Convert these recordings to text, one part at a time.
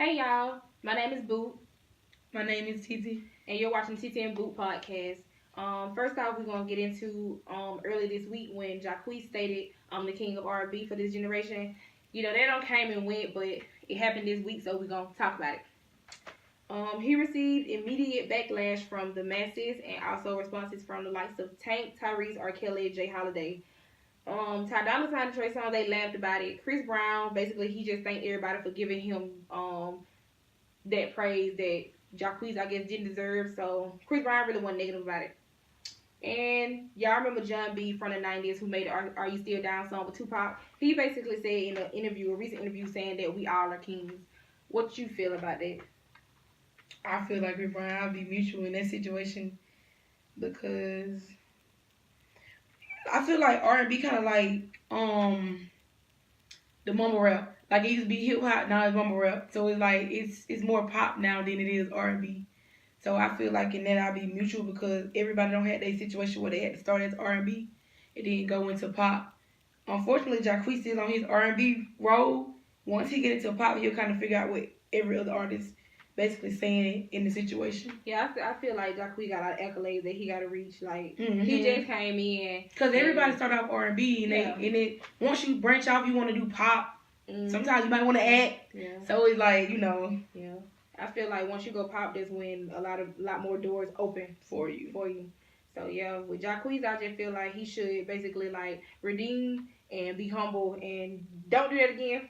Hey y'all, my name is Boot. My name is Titi. And you're watching Titi and Boot podcast. First off, we're gonna get into early this week when Jaquees stated the king of R&B for this generation. You know, they don't came and went, but it happened this week, so we're gonna talk about it. He received immediate backlash from the masses and also responses from the likes of Tank, Tyrese, R. Kelly, and Jay Holiday. Ty Dolla $ign and Trey Songz, they laughed about it. Chris Brown, basically, he just thanked everybody for giving him that praise that Jaquees, I guess, didn't deserve. So Chris Brown really wasn't negative about it. And y'all remember John B from the 90s who made Are You Still Down song with Tupac? He basically said in an interview, a recent interview, saying that we all are kings. What you feel about that? I feel like Chris Brown, I'll be mutual in that situation because I feel like R&B kind of like the mumble rap. Like it used to be hip hop, now it's mumble rap. So it's like it's more pop now than it is R&B. So I feel like in that I'll be mutual because everybody don't have that situation where they had to start as R&B and then go into pop. Unfortunately, Jaquees is on his R&B road. Once he get into pop, he'll kind of figure out what every other artist basically saying in the situation. Yeah, I feel like Jaquees got a lot of accolades that he got to reach. Like, he just came in. Because everybody start off R&B, and once you branch off, you want to do pop. Sometimes you might want to act. Yeah. So it's like, you know. Yeah. I feel like once you go pop, that's when a lot more doors open for you. So yeah, with Jaquees, I just feel like he should basically like redeem and be humble and don't do that again.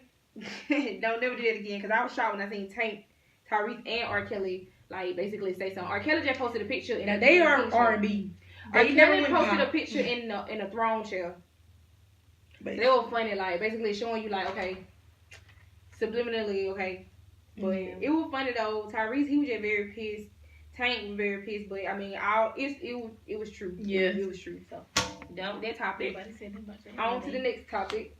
Don't never do that again. Because I was shocked when I seen Tank, Tyrese, and R. Kelly like basically say something. R. Kelly just posted a picture. Now they are R&B. R. Kelly posted a picture in a throne chair. They were funny, like basically showing you like, okay, subliminally, okay. But it was funny though. Tyrese, he was just very pissed. Tank was very pissed, but I mean, it was true. Yeah, it was true. So that topic. On to the next topic.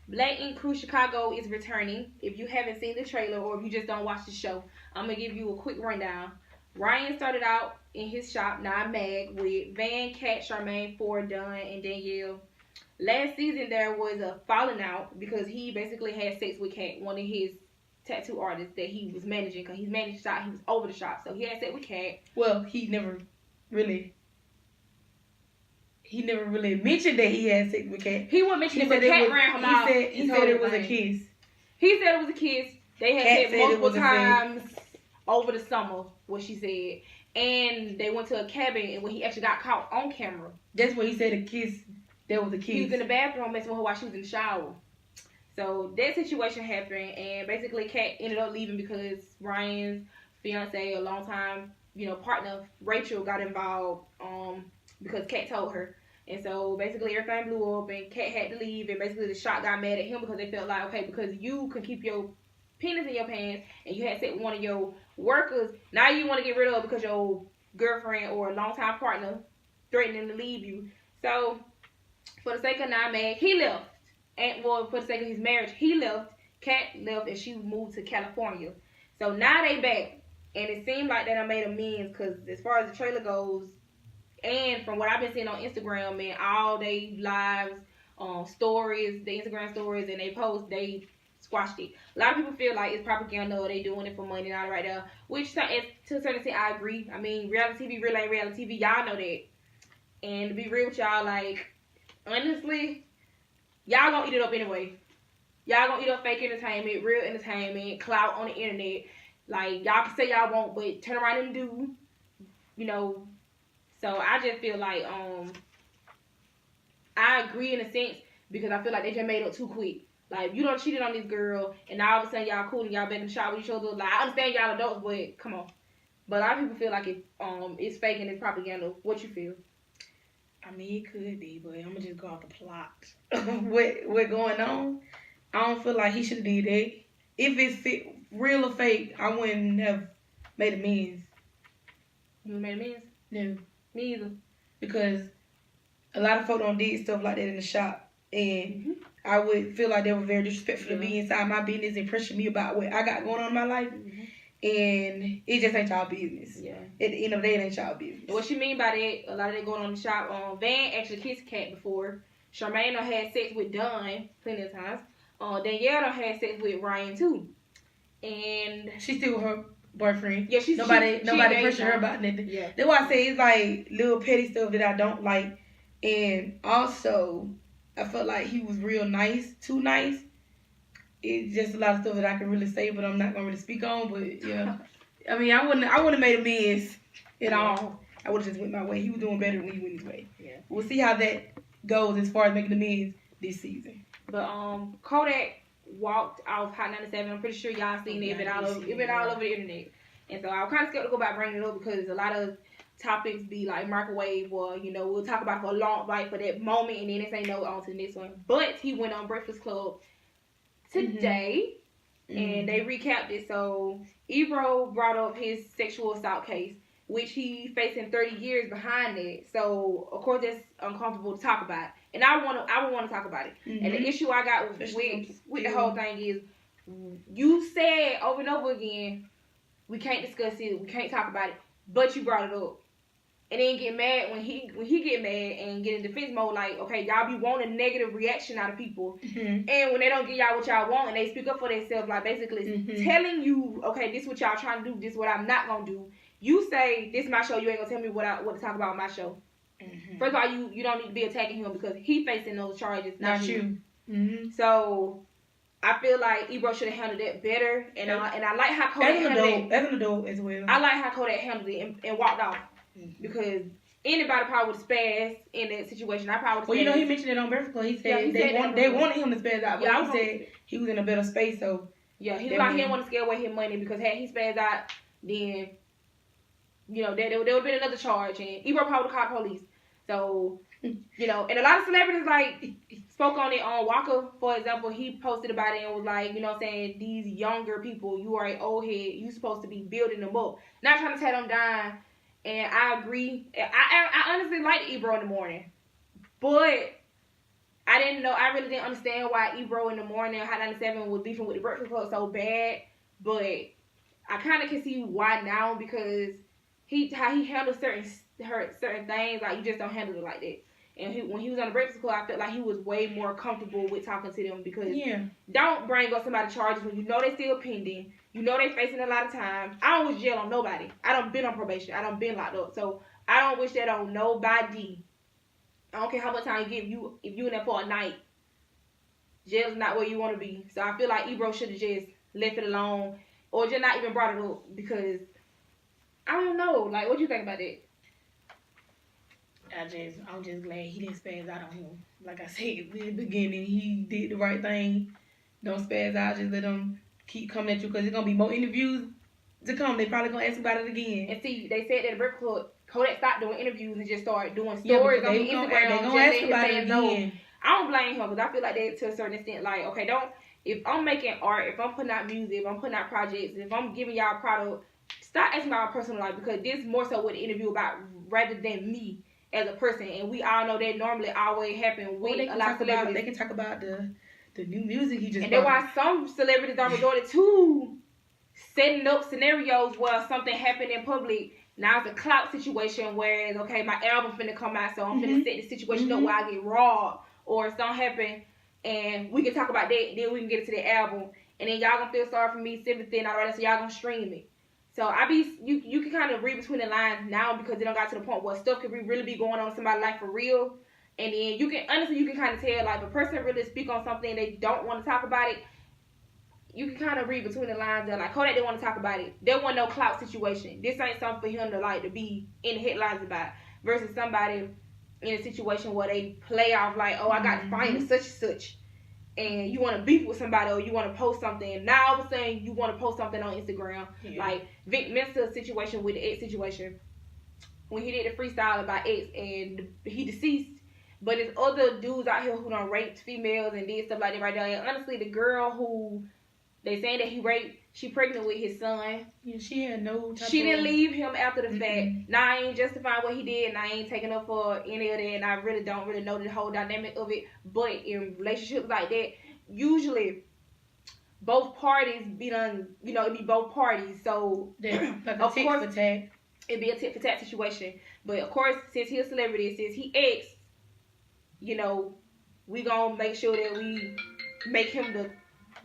Black Ink Crew Chicago is returning. If you haven't seen the trailer or if you just don't watch the show, I'm gonna give you a quick rundown. Ryan started out in his shop, Nine Mag, with Van, Cat, Charmaine, Ford, Dunn, and Danielle. Last season there was a falling out because he basically had sex with Cat, one of his tattoo artists that he was managing, because he's managed the shop, he was over the shop, so he had sex with Cat. Well, he never really mentioned that he had sex with Cat. He wouldn't mention it, but Cat ran him out. He said it was a kiss. He said it was a kiss. They had sex multiple times over the summer, what she said. And they went to a cabin, and when he actually got caught on camera. That's when he said a kiss. That was a kiss. He was in the bathroom messing with her while she was in the shower. So that situation happened, and basically Kat ended up leaving because Ryan's fiance, a long time, partner, Rachel, got involved because Kat told her. And so basically everything blew up, and Kat had to leave, and basically the shop got mad at him because they felt like, okay, because you can keep your penis in your pants and you had sex with one of your workers, now you want to get rid of it because your girlfriend or a longtime partner threatening to leave you. So for the sake of Nine Mag, he left. And for the sake of his marriage, he left. Kat left, and she moved to California. So now they back, and it seemed like they done made amends, because as far as the trailer goes, and from what I've been seeing on Instagram, man, all they lives, stories, the Instagram stories, and they post, they squashed it. A lot of people feel like it's propaganda, or they doing it for money and all right there, which to a certain extent I agree. I mean, reality TV really ain't reality TV. Y'all know that. And to be real with y'all, like, honestly, y'all gonna eat it up anyway. Y'all gonna eat up fake entertainment, real entertainment, clout on the internet. Like, y'all can say y'all won't, but turn around and do. So I just feel like I agree in a sense, because I feel like they just made up too quick. Like, you done cheated on this girl, and now all of a sudden y'all cool and y'all back in the shop with each other. Like, I understand y'all adults, but come on. But a lot of people feel like it's fake and it's propaganda. What you feel? I mean, it could be, but I'm gonna just go off the plot of what going on. I don't feel like he should have did that. If it's real or fake, I wouldn't have made amends. You made amends? No. Me either. Because a lot of folks don't did stuff like that in the shop, and I would feel like they were very disrespectful to me inside my business and pressure me about what I got going on in my life. And it just ain't y'all business. Yeah. At the end of the day, it ain't y'all business. What she mean by that, a lot of that going on in the shop. Van actually kissed Kat before. Charmaine done had sex with Dunn plenty of times. Danielle done had sex with Ryan too. and she's still with her boyfriend. Yeah, nobody engaged pressure her now. about nothing. Yeah. That's why I say it's like little petty stuff that I don't like. And also, I felt like he was real nice, too nice. It's just a lot of stuff that I can really say, but I'm not gonna really speak on. But yeah, I mean, I wouldn't have made amends at all. I would have just went my way. He was doing better when he went his way. Yeah. We'll see how that goes as far as making amends this season. But Kodak walked off Hot 97. I'm pretty sure y'all seen it. It been all over the internet. And so I was kind of skeptical about bringing it up because a lot of topics be like microwave, or we'll talk about it for a long, like for that moment, and then they say no, on to the next one. But he went on Breakfast Club today, and they recapped it. So Ebro brought up his sexual assault case, which he facing 30 years behind it. So of course that's uncomfortable to talk about, and I would want to talk about it. And the issue I got with the whole thing is, you said over and over again, we can't discuss it, we can't talk about it, but you brought it up. And then get mad when he get mad and get in defense mode, like, okay, y'all be wanting negative reaction out of people. And when they don't get y'all what y'all want and they speak up for themselves, like basically telling you, okay, this what y'all trying to do, this what I'm not gonna do. You say, this is my show, you ain't gonna tell me what to talk about on my show. First of all, you don't need to be attacking him because he facing those charges, not you. So I feel like Ebro should have handled that better, and I like how Kodak handled it. As an adult as well. I like how Kodak handled it and walked off. Because anybody probably would spaz in that situation. I probably would. Well, he mentioned it on Breakfast Club. He said they wanted him to spaz out, but he said he was in a better space. So yeah, he was like he didn't want to scare away his money, because had he spazzed out, then there would have been another charge, and Ebro probably would have called police. So and a lot of celebrities like spoke on it. On Walker, for example, he posted about it and was like, saying these younger people, you are an old head, you supposed to be building them up, not trying to tear them down. And I agree. I honestly liked Ebro in the morning, but I really didn't understand why Ebro in the morning, Hot 97, was beefing with the Breakfast Club so bad. But I kind of can see why now, because how he handles certain things, like you just don't handle it like that. And when he was on the Breakfast Club, I felt like he was way more comfortable with talking to them, because don't bring up somebody's charges when they still pending. They facing a lot of time. I don't wish jail on nobody. I done been on probation. I done been locked up. So I don't wish that on nobody. I don't care how much time you give you. If you in there for a night, jail's not where you want to be. So I feel like Ebro should have just left it alone, or just not even brought it up, because I don't know. Like, what do you think about that? I'm just glad he didn't spaz out on him. Like I said in the beginning, he did the right thing. Don't spaz out. Just let him keep coming at you, because there's going to be more interviews to come. They probably going to ask about it again. And see, they said that the Breakfast Club, Kodak stopped doing interviews and just started doing stories on Instagram. They're going to ask about it again. No. I don't blame him, because I feel like that to a certain extent. Like, okay, if I'm making art, if I'm putting out music, if I'm putting out projects, if I'm giving y'all a product, stop asking about my personal life, because this is more so what the interview about rather than me as a person. And we all know that normally always happen with a lot of celebrities. They can talk about the new music he just and that's why some celebrities are resorted to setting up scenarios where something happened in public. Now it's a clout situation, whereas, okay, my album finna come out, so I'm finna set the situation up where I get robbed, or something happen, and we can talk about that, then we can get to the album, and then y'all gonna feel sorry for me, sympathy and all that, so y'all gonna stream it. So you can kind of read between the lines now, because it don't got to the point where stuff could really be going on in somebody's life for real. And then you can kind of tell, like, if a person really speak on something and they don't want to talk about it, you can kind of read between the lines that, like, Kodak didn't want to talk about it. There wasn't no clout situation. This ain't something for him to be in the headlines about, versus somebody in a situation where they play off like, oh, I got to find such and such, and you want to beef with somebody, or you want to post something. Now all of a sudden you want to post something on Instagram. Like Vic Mensa's situation with the X situation, when he did the freestyle about X and he deceased. But there's other dudes out here who done raped females and did stuff like that right there. And honestly, the girl who they saying that he raped, she pregnant with his son. Yeah, she had no type She didn't leave him after the fact. Now, I ain't justifying what he did, and I ain't taking up for any of that, and I really don't know the whole dynamic of it. But in relationships like that, usually both parties be done, it be both parties. So, like a tit for tat. It'd be a tit for tat situation. But of course, since he's a celebrity, since he ex, we gonna make sure that we make him the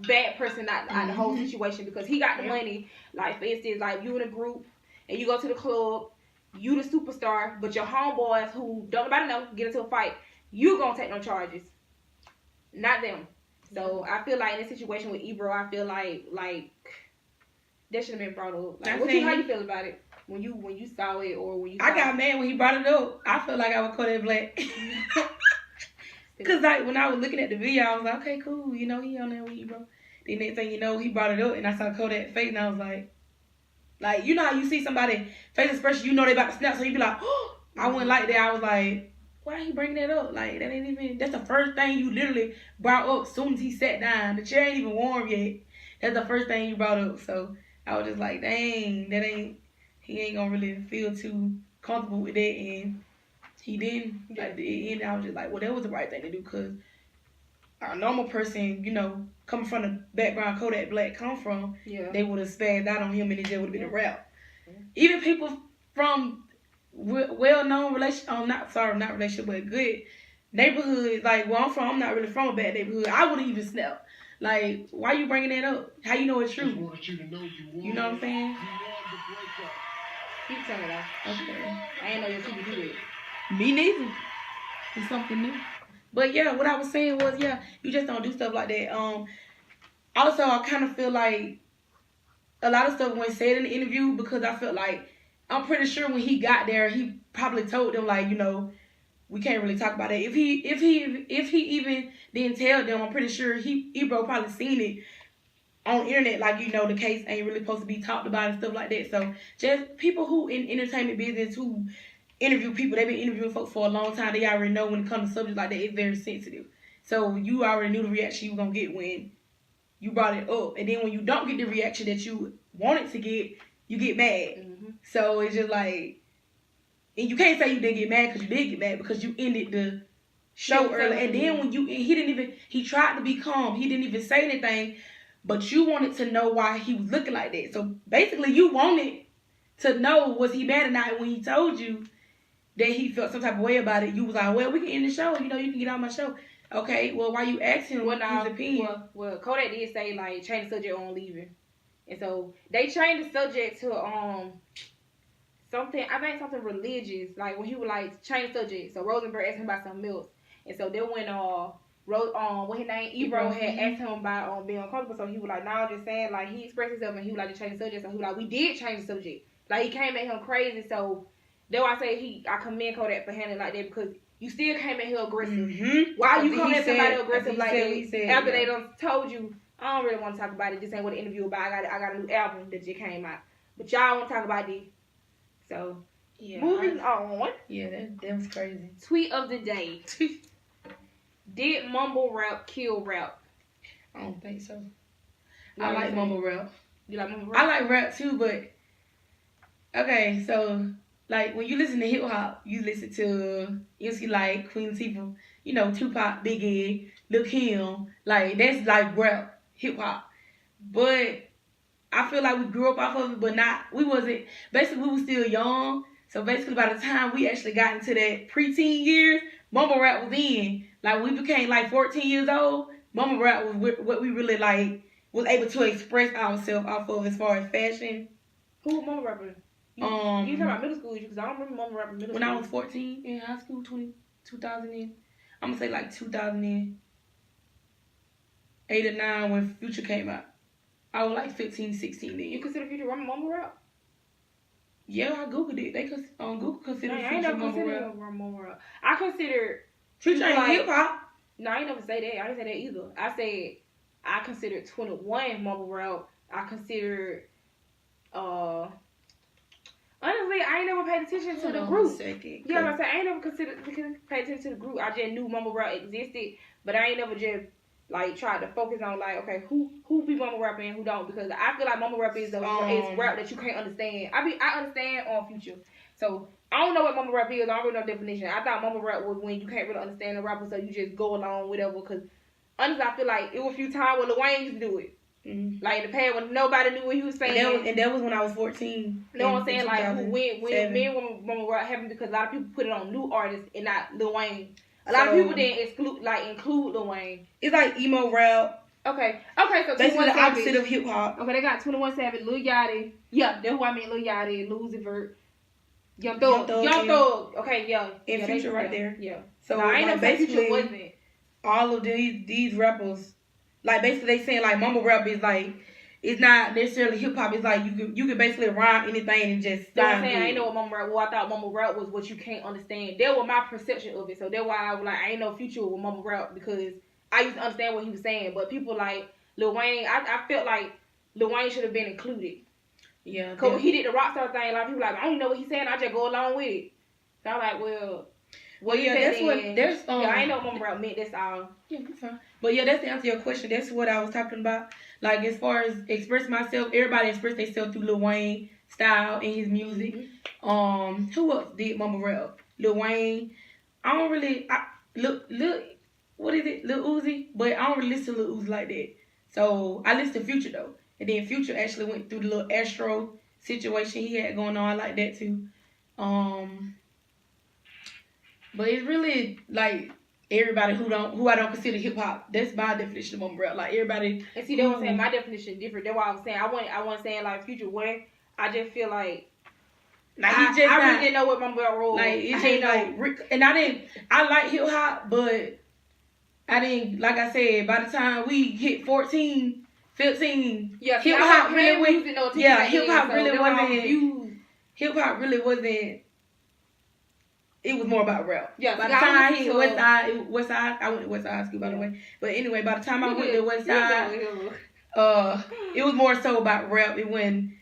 bad person out the whole situation because he got the money. Like, for instance, like you in a group and you go to the club, you the superstar, but your homeboys who don't nobody know get into a fight, you gonna take no charges, not them. So I feel like in this situation with Ebro, I feel like that should have been brought up. Like, how you feel about it when you saw it or when you? I got mad when he brought it up. I felt like I was Kodak Black. Cause like when I was looking at the video, I was like, okay, cool, you know, he on there with Ebro. The next thing you know, he brought it up, and I saw Kodak face, and I was like, you know how you see somebody face expression, you know they about to snap, so you be like, oh, I wouldn't like that. I was like, why he bringing that up? Like, that ain't even, that's the first thing you literally brought up as soon as he sat down. The chair ain't even warm yet. That's the first thing you brought up. So I was just like, dang, he ain't gonna really feel too comfortable with that, and he didn't. Like, and I was just like, well, that was the right thing to do, because a normal person, you know, coming from the background Kodak Black come from, they would have spazzed out on him and it just would have been a wrap. Even people from well-known not relationship, but good neighborhoods, like where I'm from, I'm not really from a bad neighborhood. I would have even snapped. Like, why you bringing that up? How you know it's true? You know what I'm saying? Keep telling that. Okay. I ain't know your people do that. Me neither. It's something new. But yeah, what I was saying was, you just don't do stuff like that. Also, I kind of feel like a lot of stuff wasn't said in the interview because I felt like, I'm pretty sure when he got there, he probably told them, like, you know, we can't really talk about it. If he even didn't tell them, I'm pretty sure Ebro probably seen it on the internet, like, you know, the case ain't really supposed to be talked about and stuff like that. So just people who in entertainment business who interview people, they've been interviewing folks for a long time, they already know when it comes to subjects like that, it's very sensitive. So you already knew the reaction you were going to get when you brought it up. And then when you don't get the reaction that you wanted to get, you get mad. So it's just like, and you can't say you didn't get mad because you did get mad because you ended the show early. And then when he tried to be calm. He didn't even say anything, but you wanted to know why he was looking like that. So basically you wanted to know, was he mad or not? When he told you that he felt some type of way about it, you was like, well, we can end the show. You know, you can get out my show. Okay, well, why you asking him his opinion? Well, Kodak did say, like, change the subject on leaving. And so they changed the subject to something religious. Like, when he would, like, change the subject. So Rosenberg asked him about something else. And so then when what his name, Ebro had asked him about being uncomfortable, so he was like, nah, just saying, like, he expressed himself and he would like to change the subject. So he was like, we did change the subject. Like, he came at him crazy. So that's why I say I commend Kodak for handling like that, because you still came at him aggressive. Why you come at somebody aggressive like that after they done told you, I don't really want to talk about it. This ain't what the interview about. I got a new album that just came out, but y'all want to talk about this. So moving on. Yeah, that was crazy. Tweet of the day. Did mumble rap kill rap? I don't think so. I like mumble rap. You like mumble rap? I like rap too, but okay, so like when you listen to hip hop, you listen to MC Light, Queen Latifah, you know, Tupac, Biggie, Lil Kim, like that's like rap, hip hop. But I feel like we grew up off of it, but we were still young. So basically by the time we actually got into that preteen years, mumble rap was in. Like, we became, like, 14 years old. Mumble rap was what we really, like, was able to express ourselves off of as far as fashion. Who was mumble rapper? You talking about middle school, because I don't remember mumble rapper middle school. When I was 14 in high school, 2000 I'm going to say, like, 2008 or 9 when Future came out. I was, like, 15, 16 then. You consider Future mumble rap? Yeah, I Googled it. They Google consider Future mumble rap. I consider Future ain't hip hop. No, I ain't never say that. I didn't say that either. I said I considered 21 mumble rap. I considered honestly, I ain't never paid attention to the group. Yeah, I said I ain't never paid attention to the group. I just knew mumble rap existed, but I ain't never just like tried to focus on like, okay, who be mumble rapping and who don't, because I feel like mumble rap is rap that you can't understand. I understand on Future. So I don't know what mumble rap is. I don't really know the definition. I thought mumble rap was when you can't really understand the rapper, so you just go along whatever. Because honestly, I feel like it was a few times when Lil Wayne used to do it. Mm-hmm. Like in the past when nobody knew what he was saying. And that was when I was 14. You know what I'm saying? Like when mumble rap happened, because a lot of people put it on new artists and not Lil Wayne. A lot of people didn't include Lil Wayne. It's like emo rap, Okay, so basically the opposite of hip hop. Okay, they got 21 Savage, Lil Yachty. Yeah, that's who I mean. Lil Yachty, Lil Uzi Vert, Young Thug. Okay, yeah. And Future right there. Yeah. So I ain't like, no basically Future wasn't. all of these rappers, like basically they saying like mumble rap is like, it's not necessarily hip hop. It's like you can basically rhyme anything and just. You know what I'm saying? I ain't know what mumble rap. Well, I thought mumble rap was what you can't understand. That was my perception of it. So that's why I was like, I ain't know Future with mumble rap because I used to understand what he was saying. But people like Lil Wayne, I felt like Lil Wayne should have been included. Yeah. Cause when he did the Rockstar thing, a lot of people like, I don't even know what he's saying. I just go along with it. So I'm like, well, yeah, that's then? what there's. Yeah, I ain't know what mumble rap meant. That's all. Yeah, that's fine. But yeah, that's to answer your question. That's what I was talking about. Like as far as express myself, everybody express themselves through Lil Wayne style and his music. Mm-hmm. Who else did mumble rap? Lil Wayne. I don't really. What is it? Lil Uzi. But I don't really listen to Lil Uzi like that. So I listen to Future though. And then Future actually went through the little Astro situation he had going on. I like that too. But it's really like everybody who I don't consider hip hop. That's my definition of mumble rap. Like everybody. And see, they were saying my definition different. That's why I was saying I wasn't saying like Future way. I just feel like I really didn't know what mumble rap was. Like it's just like, and I like hip hop, but I didn't, like I said, by the time we hit 14, 15, hip hop really wasn't. Yeah, hip hop really wasn't. Hip hop really wasn't. It was more about rap. Yeah. By the time I hit West Side, I went to West Side High School, by the way. But anyway, by the time I went to West Side, it was more so about rap. And when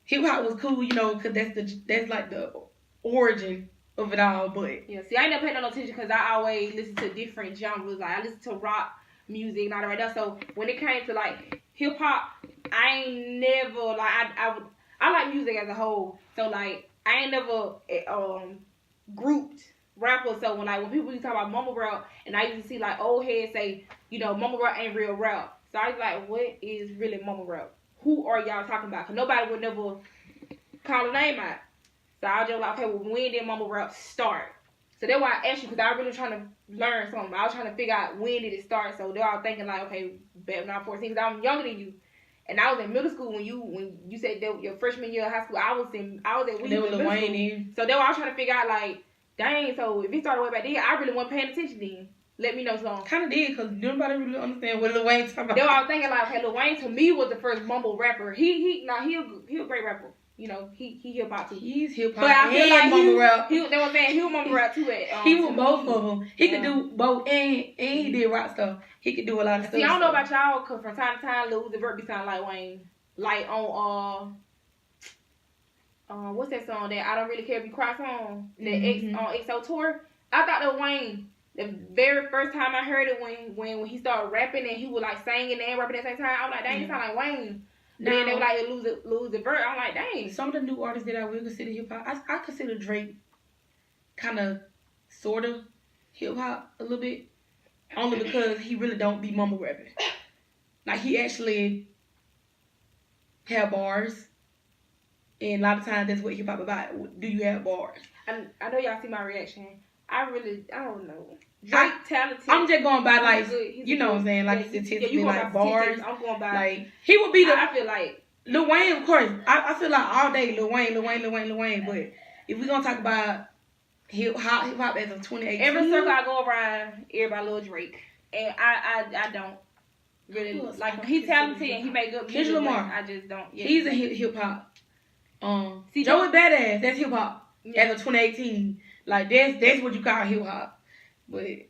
hip hop was cool, because that's like the origin of it all. But yeah, see, I ain't never paid no attention because I always listen to different genres. Like I listen to rock music and all that right there. So when it came to like hip hop, I ain't never like I like music as a whole. So like I ain't never grouped rappers. So when people used to talk about mumble rap, and I used to see like old heads say, mumble rap ain't real rap. So I was like, what is really mumble rap? Who are y'all talking about? Because nobody would never call a name out. So I was just like, okay, well, when did mumble rap start? So that's why I asked you, because I was really trying to learn something. I was trying to figure out when did it start. So they're all thinking like, okay, back when I was 14, because I'm younger than you. And I was in middle school when you said that your freshman year of high school. I was at middle school. So that's why I was trying to figure out like, dang. So if it started way back then, I really wasn't paying attention then. Let me know something. Kind of did, because nobody really understand what Lil Wayne talking about. That's why I was thinking like, okay, Lil Wayne to me was the first mumble rapper. He a great rapper. He hip hop too. He's hip hop. But I feel like mumble rap. They were saying he was mumble rap too. He was both of them. He could do both, and he did rock stuff. He could do a lot of stuff. See, I don't know about y'all, because from time to time, Lil Uzi Vert be sound like Wayne. Like on what's that song that I Don't Really Care If You Cry song? The XO tour. I thought that Wayne. The very first time I heard it when he started rapping and he was like singing and rapping at the same time, I was like, dang, he sound like Wayne. Then they were like lose the Vert. I'm like, dang. Some of the new artists that I will consider hip hop, I consider Drake kind of, sort of hip hop a little bit, only because he really don't be mumble rapping. Like he actually have bars, and a lot of times that's what hip hop about. Do you have bars? I know y'all see my reaction. I don't know. Drake talented. I'm just going by like, you know what I'm saying, like statistically, like bars. I'm going by like he would be the. I feel like Lil Wayne, of course. I feel like all day Lil Wayne. But if we're gonna talk about hip hop as of 2018, every circle I go around, everybody love Drake, and I don't really like him. He's talented and he make good music. Kendrick Lamar. I just don't. Yeah. He's a hip hop. Joey Badass. That's hip hop. As of 2018. Like that's what you call hip hop, but then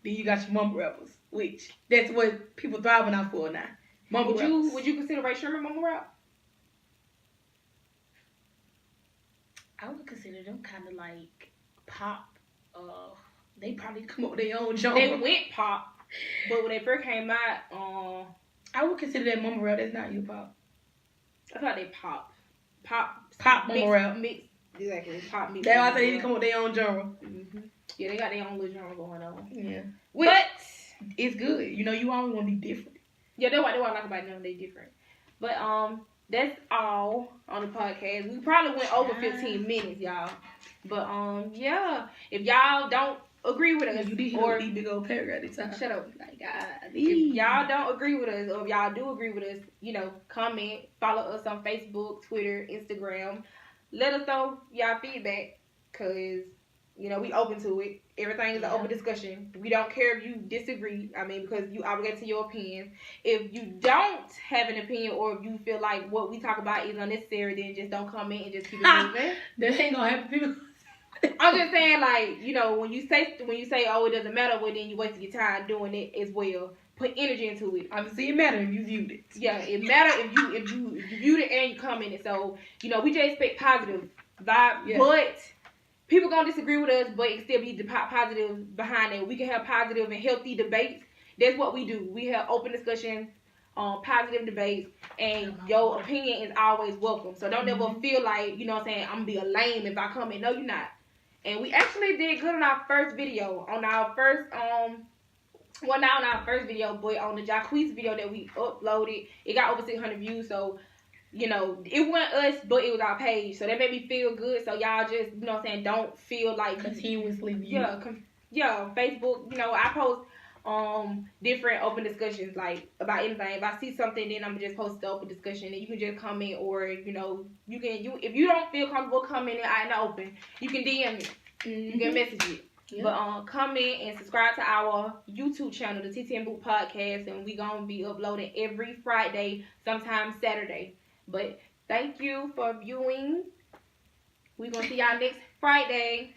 you got your mumble rappers, which that's what people thriving out for now. Mumble rappers. Would you consider Ray Sherman mumble rap? I would consider them kind of like pop. They probably come up with their own genre. They went pop, but when they first came out, I would consider that mumble rap. That's not hip hop. I thought they pop mumble rap. Exactly, pop music. That's why I said they need to come up with their own genre. Mm-hmm. Yeah, they got their own little genre going on. Yeah, but it's good. You always want to be different. Yeah, that's what I like about them. They different. But that's all on the podcast. We probably went over 15 minutes, y'all. But yeah, if y'all don't agree with us, you did or these big old paragraph this time. shut up. Like, God, If y'all don't agree with us, or if y'all do agree with us, you know, comment, follow us on Facebook, Twitter, Instagram. Let us know y'all feedback, cause you know we open to it. Everything is an open discussion. We don't care if you disagree. I mean, because you obligated to your opinion. If you don't have an opinion, or if you feel like what we talk about is unnecessary, then just don't comment and just keep it moving. That ain't gonna happen, people. I'm just saying, like, you know, when you say, oh, it doesn't matter, well, then you wasted your time doing it as well. Put energy into it. Obviously, it matter if you viewed it. Yeah, it matter if you viewed it and you commented. So, you know, we just expect positive vibe, but people gonna disagree with us, but it still be the positive behind it. We can have positive and healthy debates. That's what we do. We have open discussions, positive debates, and your opinion is always welcome. So don't ever feel like, you know what I'm saying, I'm gonna be a lame if I comment. No, you're not. And we actually did good on our first video. On our first, well, not on our first video, but on the Jaquees video that we uploaded, it got over 600 views. So, you know, it wasn't us, but it was our page. So that made me feel good. So y'all just, you know what I'm saying, don't feel like continuously view. Yeah, Facebook, you know, I post different open discussions, like, about anything. If I see something, then I'm gonna just post the open discussion, and you can just comment, or, you know, if you don't feel comfortable commenting out in the open, you can DM me. You can message it. Yep. But comment and subscribe to our YouTube channel, the TT and Boot Podcast, and we gonna be uploading every Friday, sometimes Saturday. But thank you for viewing. We gonna see y'all next Friday.